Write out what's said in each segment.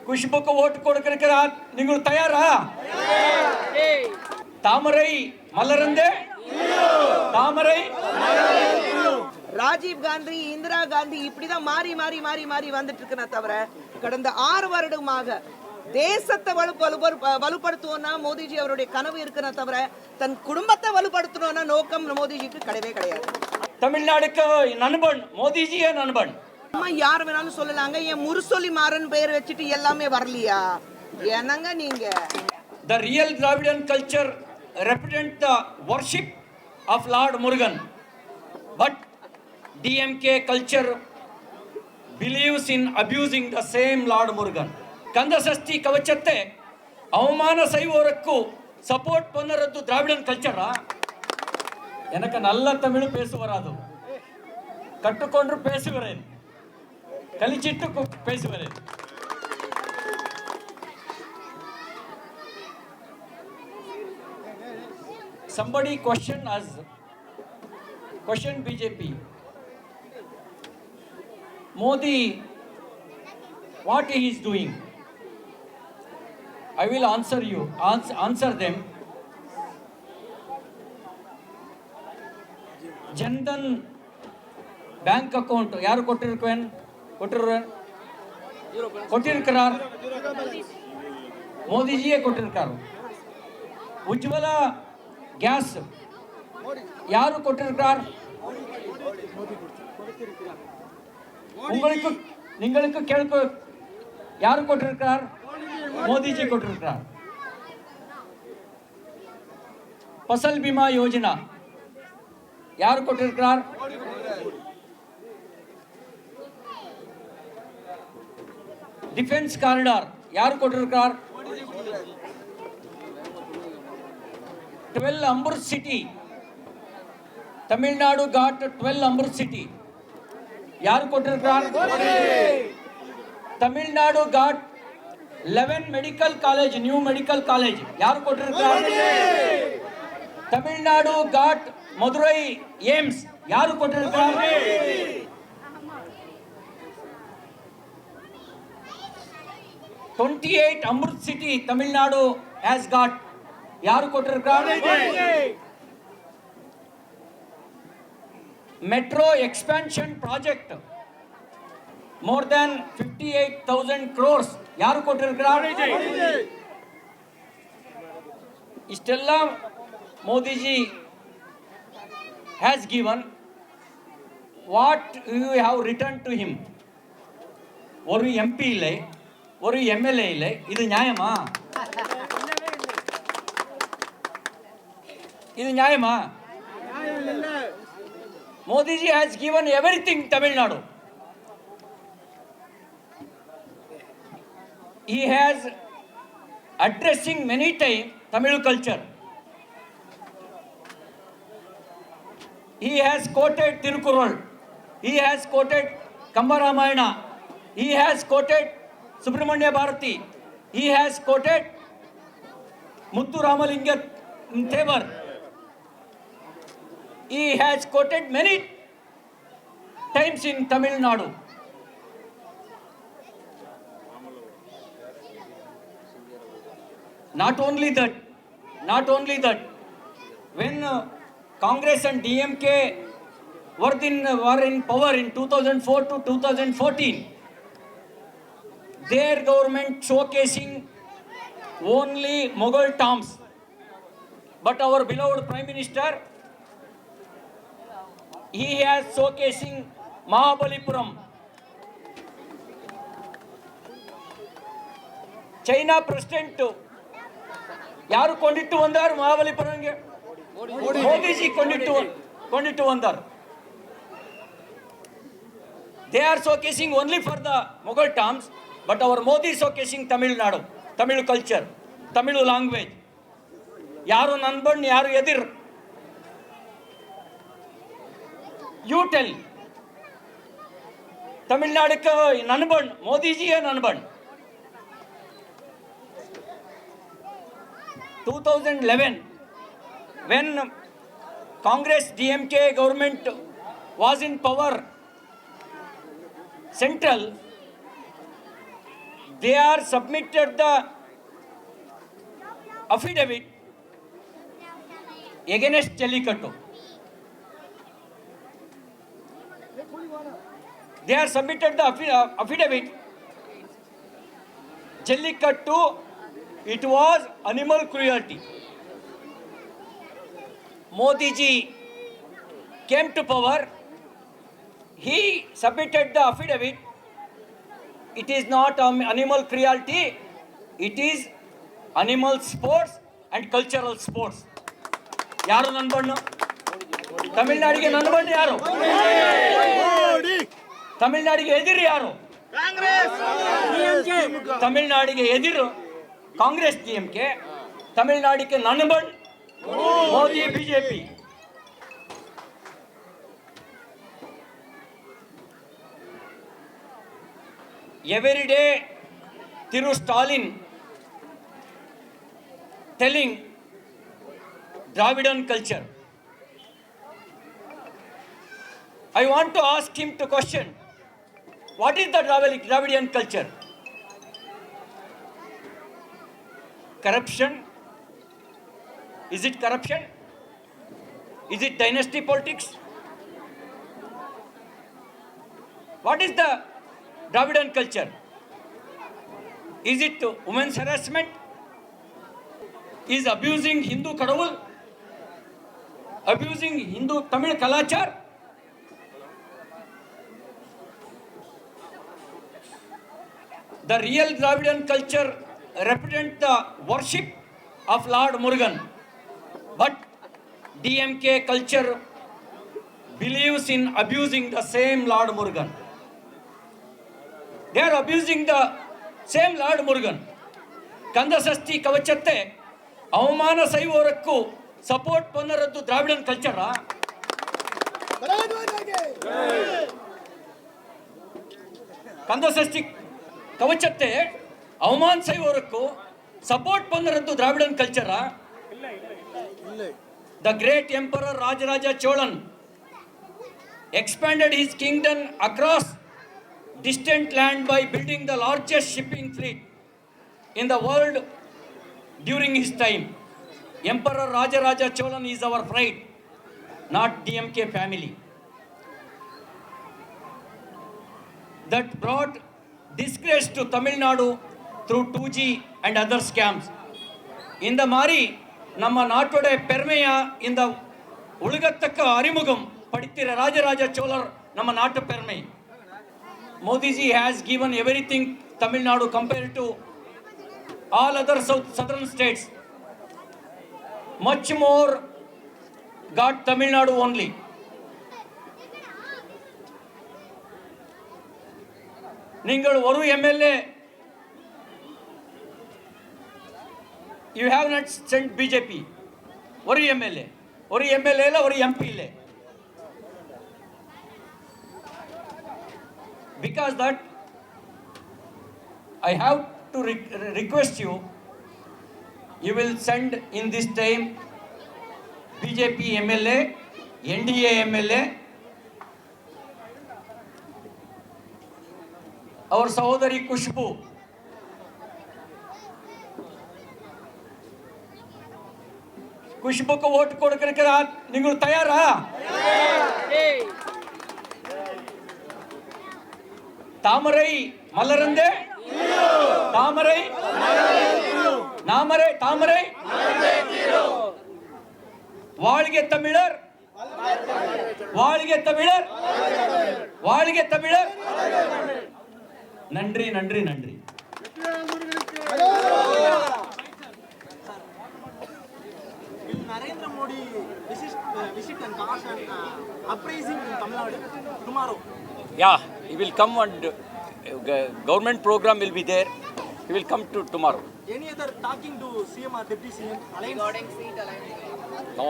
குஷ்புக்கு ஓட்டு கொடுக்கிறார். நீங்கள் தயாரா? தாமரை மலர்ந்தே தாமரை. ராஜீவ் காந்தி, இந்திரா காந்தி இப்படிதான் மாறி மாறி மாறி மாறி வந்துட்டு இருக்குன்னா தவிர கடந்த 6 வருடமாக தேசத்தை வலுப்படுத்துவோம்னா மோடிஜி அவருடைய கனவு இருக்குன்னா தவிர தன் குடும்பத்தை வலுப்படுத்தணும்னா நோக்கம் மோடிஜிக்கு கிடையவே கிடையாது. தமிழ்நாடுக்கு நண்பன் மோடிஜியே நண்பன். அம்மா யார் வேணாலும் சொல்லலாங்க. என் முரசொலி மாறன் பெயர் வச்சுட்டு எல்லாமே வரலையா? என்னங்க நீங்க? The real Dravidian culture represent the worship of Lord Murugan, but DMK culture believes in abusing the same Lord Murugan. ಕಂದಸಷ್ಟಿ ಕವಚತ್ತೆ ಅವಮಾನ ಸೈವೋರಕ್ಕೂ ಸಪೋರ್ಟ್ ಪನ್ನರದ್ದು ದ್ರಾವಿಡನ್ ಕಲ್ಚರಾ? எனக்கு நல்ல தமிழ் பேசுவராது. கற்றுக்கொண்டு பேசுகிறேன், கலிச்சிட்டு பேசுகிறேன். Somebody question BJP. Modi, what he is doing? I will answer them. Jandan bank account yaru ಕೊಟ್ಟಿರ್ತಾರ? ಮೋದಿಜಿಯೇ ಕೊಟ್ಟಿರ್ತಾರ. ಉಜ್ವಲ gas ಯಾರು ಕೊಟ್ಟಿರ್ತಾರ? உங்களுக்கு கேள்வி யாரு கொண்டிருக்கிறார்? மோடிஜி கொண்டிருக்கிறார். फसल बीमा योजना யாரு கொண்டிருக்கிறார்? डिफेंस कॉरिडोर यार कोटिरुक्कार? 12 Amrit city, Tamil Nadu got 12 Amrit city यार कोटिरुक्कार? Tamil Nadu got 11 medical college, new medical college यार कोटिरुक्कार? तमिलनाडु got मदुरई एम्स यार कोटिरुक्कार? 28 Amrit city Tamil Nadu has got. यारू कोट्टिरुक्कार? Metro expansion project more than 58,000 crores यारू कोट्टिरुक्कार? इष्टेल्ल Modi ji has given. What you have returned to him? ஒரு எம்பி இல்லை, ஒரு எம்எல்ஏ இல்லை. இது நியாயமா? இது நியாயமா? Modi ji has given everything Tamil Nadu. He has addressing many times Tamil culture. He has quoted Tirukural. He has quoted Kamba Ramayana. He has quoted Subramanya Bharati. He has quoted Muthu Ramalinga Thevar. He has quoted many times in Tamil Nadu. Not only that, when Congress and DMK were in power in 2004 to 2014, their government showcasing only Mughal tombs. But our beloved Prime Minister, he has showcasing Mahabalipuram. China President ಯಾರು ಕೊಂಡಿಟ್ಟು ಬಂದಾರು ಮಹಾಬಲಿಪುರಂಗೆ? ಮೋದಿಜಿ ಕೊಂಡಿಟ್ಟು ಬಂದಾರು. They are showcasing only for the Mughal tombs, but our Modi is showcasing Tamil Nadu, Tamil culture, Tamil language. ಯಾರು ನನ್ಬಣ್ ಯಾರು ಎದಿರ್? You tell. ತಮಿಳ್ನಾಡುಕ್ಕೆ ನನ್ಬಣ್ ಮೋದಿಜಿಯೇ ನನ್ಬಣ್. 2011 when Congress DMK government was in power, central, they are submitted the affidavit against Jallikattu. They are submitted the affidavit. Jallikattu, it was animal cruelty. Modi ji came to power. He submitted the affidavit. It is not animal cruelty. It is animal sports and cultural sports. ಯಾರು ನನ್ನ ಬಣ್ಣ? ತಮಿಳ್ನಾಡಿಗೆ ನನ್ನ ಬಣ್ಣ ಯಾರು? ತಮಿಳ್ನಾಡಿಗೆ ಎದಿರು ಯಾರು? ತಮಿಳ್ನಾಡಿಗೆ ಎದಿರು Congress DMK. ತಮಿಳ್ನಾಡಿಗೆ ನನ್ನ ಬಣ್ಣ Modi BJP. Every day Thiru Stalin telling Dravidian culture. I want to ask him to question, what is the Dravidian culture? Corruption? Is it corruption? Is it dynasty politics? What is the Dravidian culture? Is it women's harassment? Is abusing Hindu kadavul? Abusing Hindu Tamil kalachar? The real Dravidian culture represents the worship of Lord Murugan, but DMK culture believes in abusing the same Lord Murugan. They are abusing the same Lord Murugan. Kandasasti Kavachatte, ಅವಮಾನ ಸೈವೋರಕ್ಕೂ support ಪನ್ನರದ್ದು ದ್ರಾವಿಡನ್ ಕಲ್ಚರಾ? ಕಂದಸಷ್ಟಿ ಕವಚತ್ತೆ ಅವಮಾನ ಸೈವೋರಕ್ಕೂ support ಪನ್ನರದ್ದು ದ್ರಾವಿಡನ್ ಕಲ್ಚರಾ? The great emperor Rajaraja Cholan expanded his kingdom across distant land by building the largest shipping fleet in the world during his time. Emperor Rajaraja Cholan is our pride, not DMK family. That brought disgrace to Tamil Nadu through 2G and other scams. In the Mari, ನಮ್ಮ ನಾಟೊಡೆ ಪೆರ್ಮೆಯ ಇಂದ ಉಳುಗತ್ತಕ್ಕ ಅರಿಮುಗಂ ಪಡಿತಿರ ರಾಜರಾಜ ಚೋಳರ್ ನಮ್ಮ ನಾಟು ಪೆರ್ಮೆ. Modiji has given everything Tamil Nadu compared to all other southern states. Much more got Tamil Nadu only. Ningal Oru MLA, you have not sent BJP. Oru MLA la Oru MP le. Because that I have to request you, you will send in this time BJP MLA, NDA MLA, our Sahodari Kushbu. ಖುಷ್ಬುಕ್ಕೆ vote ಕೊಡಕ್ಕೆ ನೀವು ತಯಾರಾ? தாமரை மலர்ந்தே தாமரை நாமரை தாமரை வாழ்க தமிழர் வாழ்க தமிழர் வாழ்க தமிழர். நன்றி நன்றி நன்றி. Narendra Modi visit and cause an uprising in Tamil Nadu tomorrow. Yeah, he will come and government program will be there. He will come to tomorrow. Any other talking to CM or Deputy CM? Alliance? No,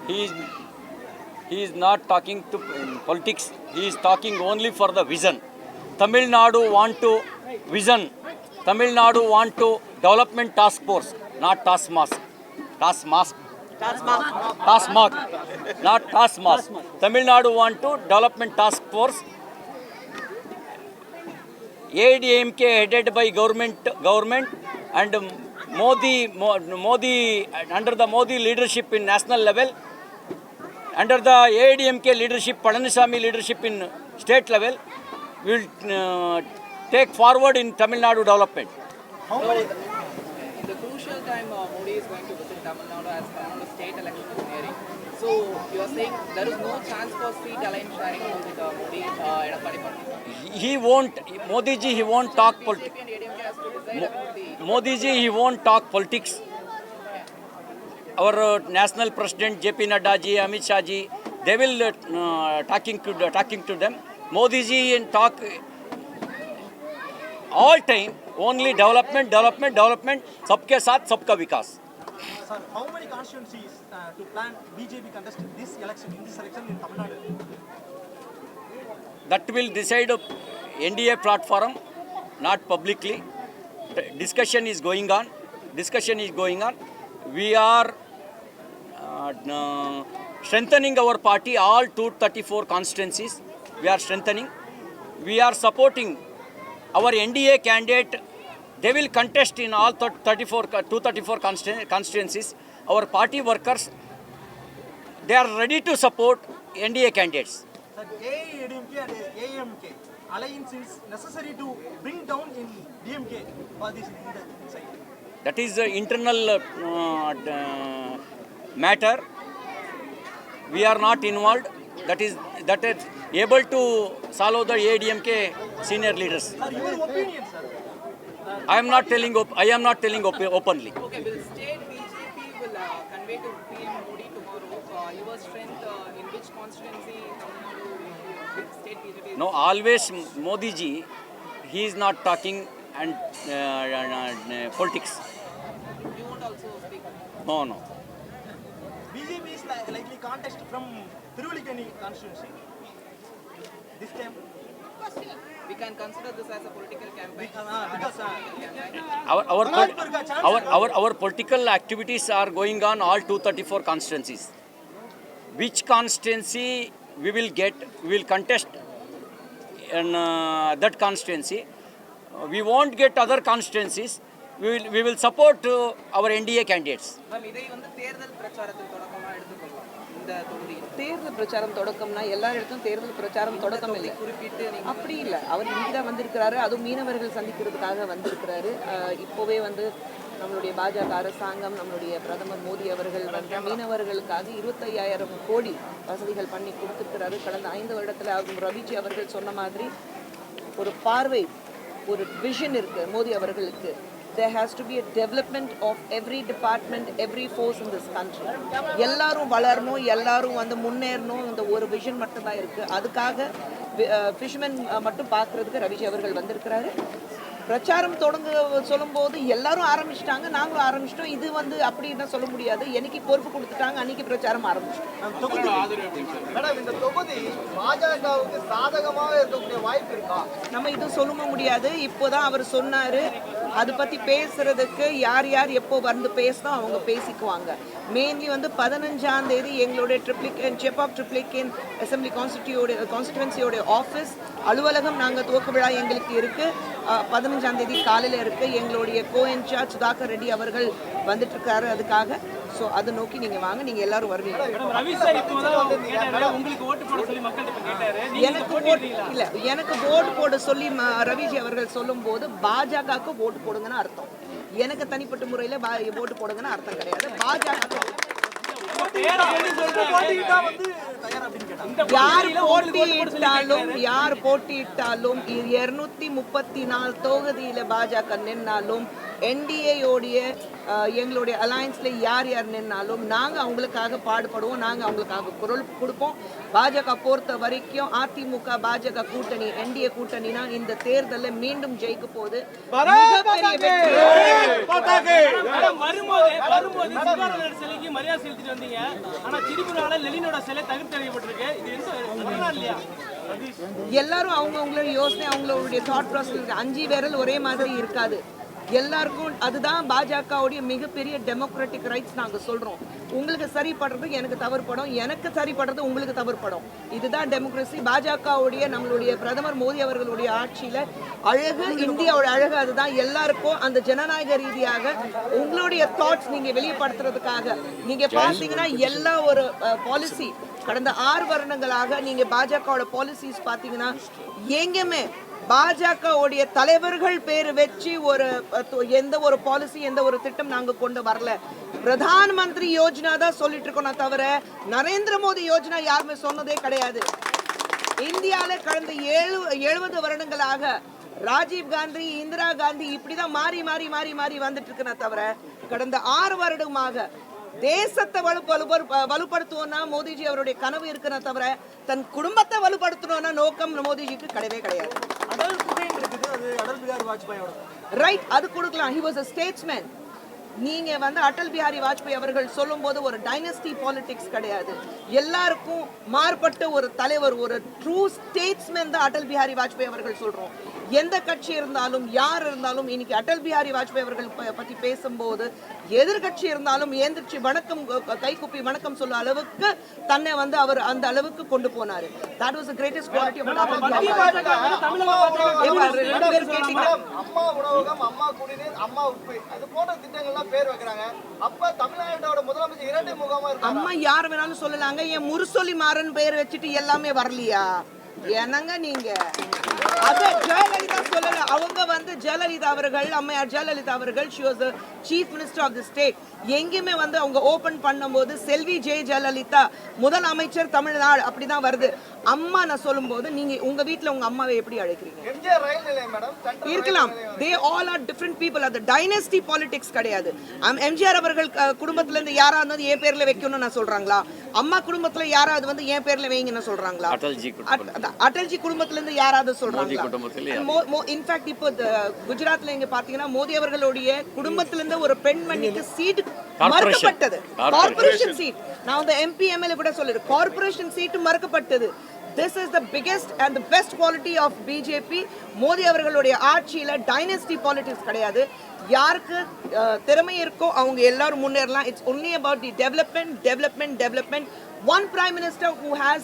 he is not talking to politics. He is talking only for the vision. Tamil Nadu want to vision. Tamil Nadu want to development task force, not task mask. Task mask. Task mark, not task mask. Tamil Nadu want to development task force. ADMK headed by government and Modi under the Modi leadership in national level, under the ADMK leadership, Palaniswamy leadership in state level, will take forward in Tamil Nadu development. How many? In the crucial time, Modi is going to visit Tamil Nadu as Tamil Nadu state election is nearing. So you are saying there is no chance for seat alliance sharing with Modi and Edappadi party. He won't, Modi ji, he won't talk politics. BJP and ADMK has to decide about the. Modi ji, he won't talk politics. Our national president JP Nadda ji, Amit Shah ji, they will talking to them. Modi ji and talk all time only development, सबके साथ सबका विकास. Sir, how many constituencies to plan BJP contest this election in Tamil Nadu? That will decide NDA platform, not publicly. Discussion is going on. We are strengthening our party, all 234 constituencies. We are strengthening. We are supporting our NDA candidate. They will contest in all 234 constituencies. Our party workers, they are ready to support NDA candidates. Sir, ADMK and AMK alliance is necessary to bring down in DMK or this inside. That is the internal matter. We are not involved. That is able to solve the ADMK senior leaders. Sir, your opinion, sir. I am not telling openly. Okay, will state BJP will convey to PM Modi tomorrow your strength in which constituency Tamil Nadu state BJP is? No, always Modi ji, he is not talking and politics. You won't also speak. No. BJP is likely contest from Thiruvilikani constituency this time. We can consider this as a political campaign. Because Our political activities are going on all 234 constituencies. Which constituency we will contest in that constituency. We won't get other constituencies. We will support our NDA candidates. Ma'am இதை வந்து தேர்தல் பிரச்சாரத்தின் தொடக்கமாக எடுத்துக்கொள்ளலாம் இந்த தொகுதியில் தேர்தல் பிரச்சாரம் தொடக்கம்னா எல்லா இடத்தும் தேர்தல் பிரச்சாரம் தொடக்கம் இல்லை, குறிப்பிட்டு நீங்க அப்படி இல்லை. அவர் இங்கே தான் வந்திருக்கிறாரு, அதுவும் மீனவர்கள் சந்திக்கிறதுக்காக வந்திருக்கிறாரு. இப்போவே வந்து நம்மளுடைய பாஜக அரசாங்கம், நம்மளுடைய பிரதமர் மோடி அவர்கள் வந்து மீனவர்களுக்காக 25,000 கோடி வசதிகள் பண்ணி கொடுத்துருக்கிறாரு. கடந்த 5 வருடத்தில் அவங்க ரவிஜி அவர்கள் சொன்ன மாதிரி ஒரு பார்வை, ஒரு விஷன் இருக்கு மோடி அவர்களுக்கு. There has to be a development of every department, every force in this country. எல்லாரும் வளரணும், எல்லாரும் வந்து முன்னேறணும், இந்த ஒரு விஷன் மட்டும் தான் இருக்கு. அதுக்காக ஃபிஷ்மேன் மட்டும் பார்க்கறதுக்கு ரவிஜி அவர்கள் வந்திருக்கிறாரு. பிரச்சாரம் சொல்லும்போது எல்லாரும் ஆரம்பிச்சிட்டாங்க, நாங்களும் ஆரம்பிச்சிட்டோம். இது வந்து அப்படின்னு சொல்ல முடியாது. என்னைக்கு பொறுப்பு கொடுத்துட்டாங்க அன்னைக்கு பிரச்சாரம் ஆரம்பிச்சிட்டோம். மேடம், இந்த தொகுதி பாஜகவுக்கு சாதகமாக இருக்கக்கூடிய வாய்ப்பு இருக்கா? நம்ம இது சொல்ல முடியாது. இப்போதான் அவர் சொன்னாரு, அதை பத்தி பேசுறதுக்கு யார் யார் எப்போ வந்து பேசணும் அவங்க பேசிக்குவாங்க. மெயின்லி வந்து 15ஆம் தேதி எங்களுடைய ட்ரிப்ளிகேன் அசம்பிளி கான்ஸ்டிடுவன்சியோட ஆஃபீஸ் அலுவலகம் நாங்கள் துவக்க விழா எங்களுக்கு இருக்கு. 15ஆம் தேதி காலையில் இருக்கு. எங்களுடைய கோஇன்சார்ஜ் சுதாகர் ரெட்டி அவர்கள் வந்துட்டு இருக்காரு அதுக்காக. ஸோ அதை நோக்கி நீங்க வாங்க, நீங்க எல்லாரும் வருவீங்க. எனக்கு ஓட்டு போட சொல்லி ரவிஜி அவர்கள் சொல்லும் போது பாஜகவுக்கு ஓட்டு போடுங்கன்னு அர்த்தம். எனக்கு தனிப்பட்ட முறையில ஓட்டு போடுங்கன்னு அர்த்தம் கிடையாது. பாஜக யார் போட்டியிட்டாலும் 234 தொகுதியில பாஜக நின்னாலும் என்டிஏயோடைய எங்களுடைய அலையன்ஸ்ல யார் யார் நின்னாலும் நாங்க அவங்களுக்காக பாடுபடுவோம், நாங்க அவங்களுக்காக குரல் கொடுப்போம். பாஜக பொறுத்த வரைக்கும் அதிமுக பாஜக கூட்டணி என்டிஏ கூட்டணினா இந்த தேர்தலில் மீண்டும் ஜெயிக்க போகுது. எல்லாரும் அவங்களுடைய யோசனை, அவங்களுடைய தாட் ப்ராசஸ் 5 விரல் ஒரே மாதிரி இருக்காது. எல்லாருக்கும். அதுதான் பாஜகவுடைய மிகப்பெரிய டெமோக்ராட்டிக் ரைட்ஸ் நாங்கள் சொல்கிறோம். உங்களுக்கு சரிப்படுறது எனக்கு தவறுபடும், எனக்கு சரிப்படுறது உங்களுக்கு தவறுபடும். இதுதான் டெமோக்ரஸி. பாஜகவுடைய நம்மளுடைய பிரதமர் மோடி அவர்களுடைய ஆட்சியில் அழகு, இந்தியாவோட அழகு அதுதான். எல்லாருக்கும் அந்த ஜனநாயக ரீதியாக உங்களுடைய தாட்ஸ் நீங்கள் வெளிப்படுத்துறதுக்காக நீங்கள் பார்த்தீங்கன்னா எல்லா ஒரு பாலிசி கடந்த 6 வருடங்களாக நீங்கள் பாஜகவோட பாலிசிஸ் பார்த்தீங்கன்னா எங்கேயுமே பாஜகவுடைய தலைவர்கள் பேர் வச்சு ஒரு எந்த ஒரு பாலிசி எந்த ஒரு திட்டம் நாங்க கொண்டு வரல. பிரதான் மந்திரி யோஜனா தான் சொல்லிட்டு இருக்கோம் தவிர நரேந்திர மோடி யோஜனா யாருமே சொன்னதே கிடையாது. இந்தியாவில கடந்த 70 வருடங்களாக ராஜீவ் காந்தி, இந்திரா காந்தி இப்படிதான் மாறி மாறி மாறி மாறி வந்துட்டு இருக்குன்னா தவிர கடந்த 6 வருடமாக தேசத்தை வலுப்படுத்துவோம்னா மோடிஜி அவருடைய கனவு இருக்குன்னா தவிர தன் குடும்பத்தை வலுப்படுத்தணும்னா நோக்கம் மோடிஜிக்கு கிடையவே கிடையாது. அடல் பிகாரி வாஜ்பாயோட ரைட், அது கொடுக்கலாம். he was a statesman. நீங்க வந்து அடல் பிஹாரி வாஜ்பாய் அவர்கள் சொல்லும்போது ஒரு டைனஸ்டி பாலிடிக்ஸ் கிடையாது. எல்லாருக்கும் மாறுபட்ட ஒரு தலைவர், ஒரு ட்ரூ ஸ்டேட்ஸ்மேன் தான் அடல் பிஹாரி வாஜ்பாய் அவர்கள் சொல்றோம். எந்த கட்சி இருந்தாலும் யார் இருந்தாலும் இன்னைக்கு அடல் பிஹாரி வாஜ்பாய் அவர்கள் பத்தி பேசும்போது எதிர்கட்சி இருந்தாலும் ஏந்திரிச்சு வணக்கம் கைகுப்பி வணக்கம் சொல்ல அளவுக்கு தன்னை வந்து அவர் அந்த அளவுக்கு கொண்டு போனாரு. that was the greatest quality of Atal Bihari அம்மா உணவகம், அம்மா குடிநீர், அம்மா உப்பு அது போன்ற திட்டங்கள்லாம் பேர் வைக்கிறாங்க. அப்ப தமிழ்நாட்டோட முதலமைச்சர் இரட்டை முகமா இருக்காங்க. அம்மா யார் வேணாலும் சொல்லலாங்க. என் முரசொலி மாறன் பெயர் வச்சுட்டு எல்லாமே வரலையா? என்னங்க நீங்க அத ஜெயலலிதா சொல்லல. அவங்க வந்து ஜெயலலிதா அவர்கள், அம்மையார் ஜெயலலிதா அவர்கள், she was the chief minister of the state. எங்கேயுமே வந்து அவங்க ஓபன் பண்ணும்போது செல்வி ஜெயலலிதா முதல் அமைச்சர் தமிழ்நாடு அப்படிதான் வருது. அம்மா நான் சொல்லும்போது நீங்க உங்க வீட்ல உங்க அம்மாவை எப்படி அழைக்கிறீங்க? எம்ஜிஆர் ரயில் நிலையம் மேடம் இருக்கலாம். they all are different people. அது டைனஸ்டி பாலிடிக்ஸ் கிடையாது. எம்ஜிஆர் அவர்கள் குடும்பத்துல இருந்து யாராவது என் பேர்ல வைக்கணும்னு நான் சொல்றாங்களா? அம்மா குடும்பத்துல யாராவது வந்து என் பேர்ல வைங்கன்னு சொல்றாங்களா? அடல்ஜி குடும்பத்துல இருந்து யாராவது சொல்றாங்களா? இன்ஃபேக்ட் இப்போ குஜராத்ல இங்க பாத்தீங்கன்னா மோடி அவர்களுடைய குடும்பத்துல இருந்து ஒரு பெண்மணிக்கு சீட் மறுக்கப்பட்டது. Corporation seat. நான் அந்த எம்பி எம்எல்ஏ கூட சொல்லிரு கார்ப்பரேஷன் சீட் மறுக்கப்பட்டது. This is the biggest and the best quality of BJP. Modi அவர்களுடைய ஆட்சியில டைனஸ்டி பாலிடிக்ஸ் கிடையாது. யாருக்கு திறமை இருக்கோ அவங்க எல்லாரும் முன்னேறலாம். It's only about the development. One prime minister who has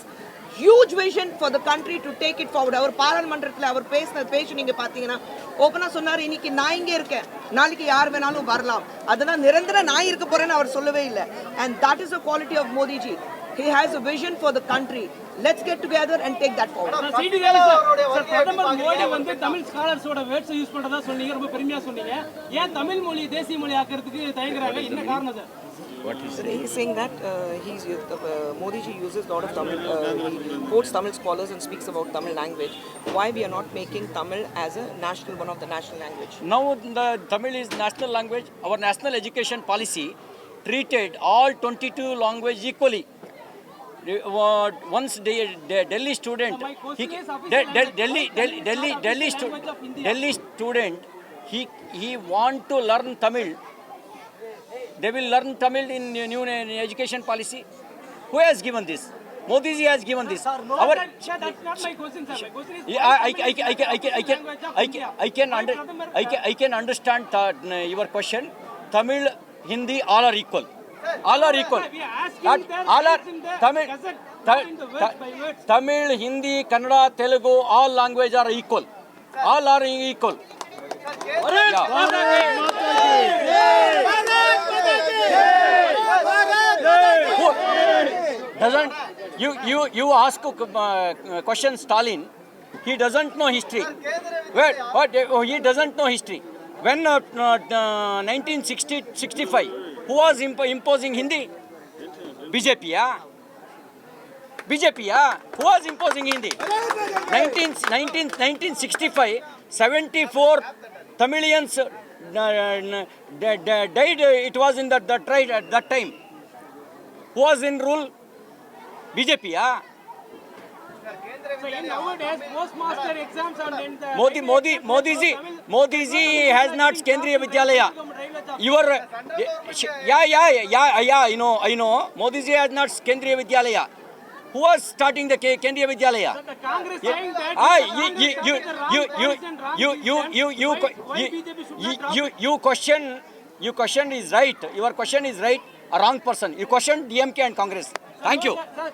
huge vision for the country to take it forward. அவர் பாராளுமன்றத்தில் அவர் பேசின பேச்சு நீங்க பாத்தீங்கன்னா ஓபனா சொன்னாரு, இன்னைக்கு நான் இங்க இருக்கேன், நாளைக்கு யார் வேணாலும் வரலாம், அதனால நிரந்தர நான் இருக்க போறேன்னு அவர் சொல்லவே இல்லை. And that is the quality of Modi ji. He has a vision for the country. Let's get together and take that forward. பிரதமர் மோடி வந்து தமிழ் ஸ்காலர்ஸோட வேர்ட்ஸ் யூஸ் பண்றதா சொன்னீங்க, ரொம்ப பெருமையா சொன்னீங்க. ஏன் தமிழ் மொழி தேசிய மொழி ஆக்கிறதுக்கு தயங்குறாங்க? என்ன காரணம் sir? He's saying that Modi ji uses a lot of Tamil, he quotes Tamil scholars and speaks about Tamil language. Why we are not making Tamil as a national, one of the national language? Now the Tamil is national language. Our national education policy treated all 22 language equally. Once Delhi student, Delhi student, he want to learn Tamil. They will learn Tamil in new education policy. Who has given this? Modi ji has given this. That's not my question, sir. My question is I can understand your question. Tamil, Hindi, all are equal. All are equal. All are Tamil, Hindi, Kannada, Telugu, all language are equal. All are equal. Doesn't you ask question Stalin? He doesn't know history. Wait, what? He doesn't know history. When 1965, who was imposing Hindi? BJP, yeah. BJP, yeah. Who was imposing Hindi? 1965, 74 Tamilians died. It was in that time. Who was in rule? BJP, yeah. so nowadays postmaster exams and then the Modi ji has not Kendriya Vidyalaya. Your yeah, I know. Modi ji has not Kendriya Vidyalaya. Who was starting the Kendriya Vidyalaya? The Congress saying that Ah, you question is right. Your question is right. A wrong person. You question DMK and Congress. Thank you.